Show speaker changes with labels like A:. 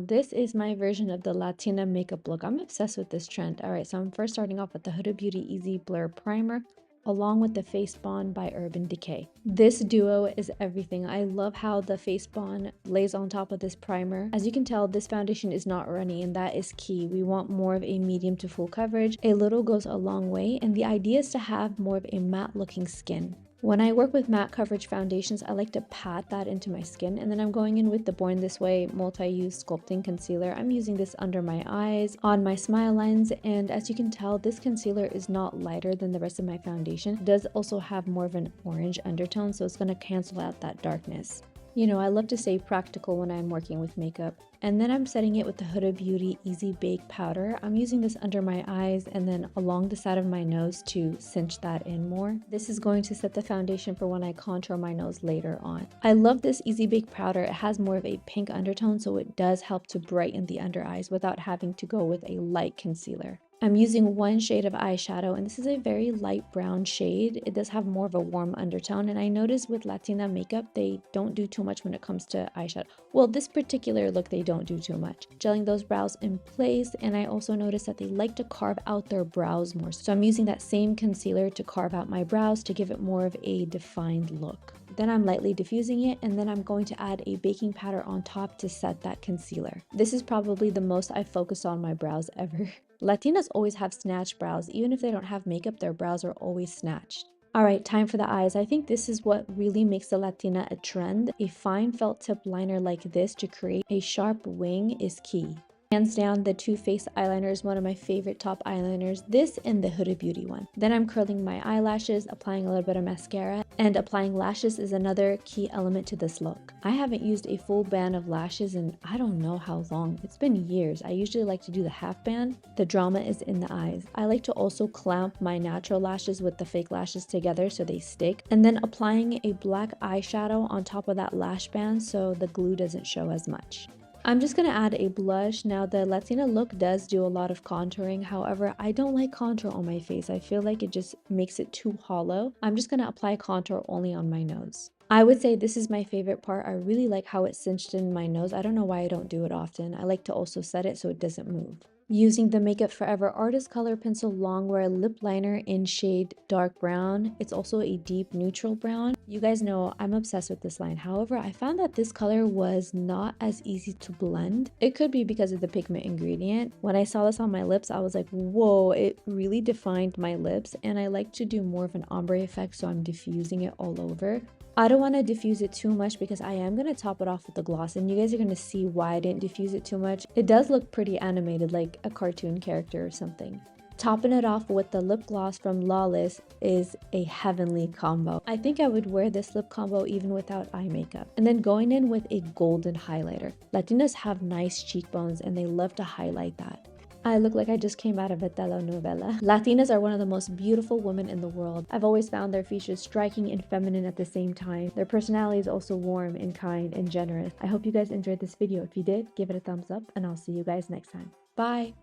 A: This is my version of the Latina makeup look. I'm obsessed with this trend. All right, so I'm first starting off with the Huda Beauty Easy Blur Primer along with the Face Bond by Urban Decay. This duo is everything. I love how the Face Bond lays on top of this primer. As you can tell, this foundation is not runny, and that is key. We want more of a medium to full coverage. A little goes a long way, and the idea is to have more of a matte looking skin. When I work with matte coverage foundations, I like to pat that into my skin, and then I'm going in with the Born This Way multi-use sculpting concealer. I'm using this under my eyes, on my smile lines, and as you can tell, this concealer is not lighter than the rest of my foundation. It does also have more of an orange undertone, so it's going to cancel out that darkness. You know, I love to stay practical when I'm working with makeup. And then I'm setting it with the Huda Beauty Easy Bake Powder. I'm using this under my eyes and then along the side of my nose to cinch that in more. This is going to set the foundation for when I contour my nose later on. I love this Easy Bake Powder. It has more of a pink undertone, so it does help to brighten the under eyes without having to go with a light concealer. I'm using one shade of eyeshadow, and this is a very light brown shade. It does have more of a warm undertone, and I noticed with Latina makeup, they don't do too much when it comes to eyeshadow. Well, this particular look, they don't do too much. Gelling those brows in place, and I also noticed that they like to carve out their brows more. So I'm using that same concealer to carve out my brows to give it more of a defined look. Then I'm lightly diffusing it, and then I'm going to add a baking powder on top to set that concealer. This is probably the most I've focused on my brows ever. Latinas always have snatched brows. Even if they don't have makeup, their brows are always snatched. All right, time for the eyes. I think this is what really makes the Latina a trend. A fine felt tip liner like this to create a sharp wing is key. Hands down, the Too Faced eyeliner is one of my favorite top eyeliners, this and the Huda Beauty one. Then I'm curling my eyelashes, applying a little bit of mascara, and applying lashes is another key element to this look. I haven't used a full band of lashes in I don't know how long. It's been years. I usually like to do the half band. The drama is in the eyes. I like to also clamp my natural lashes with the fake lashes together so they stick, and then applying a black eyeshadow on top of that lash band so the glue doesn't show as much. I'm just going to add a blush. Now the Latina look does do a lot of contouring. However, I don't like contour on my face. I feel like it just makes it too hollow. I'm just going to apply contour only on my nose. I would say this is my favorite part. I really like how it's cinched in my nose. I don't know why I don't do it often. I like to also set it so it doesn't move. Using the Makeup Forever Artist Color Pencil Longwear Lip Liner in shade Dark Brown. It's also a deep neutral brown. You guys know I'm obsessed with this line. However, I found that this color was not as easy to blend. It could be because of the pigment ingredient. When I saw this on my lips, I was like, whoa, it really defined my lips. And I like to do more of an ombre effect, so I'm diffusing it all over. I don't want to diffuse it too much because I am going to top it off with the gloss, and you guys are going to see why I didn't diffuse it too much. It does look pretty animated, like a cartoon character or something. Topping it off with the lip gloss from Lawless is a heavenly combo. I think I would wear this lip combo even without eye makeup. And then going in with a golden highlighter. Latinas have nice cheekbones and they love to highlight that. I look like I just came out of a telenovela. Latinas are one of the most beautiful women in the world. I've always found their features striking and feminine at the same time. Their personality is also warm and kind and generous. I hope you guys enjoyed this video. If you did, give it a thumbs up and I'll see you guys next time. Bye!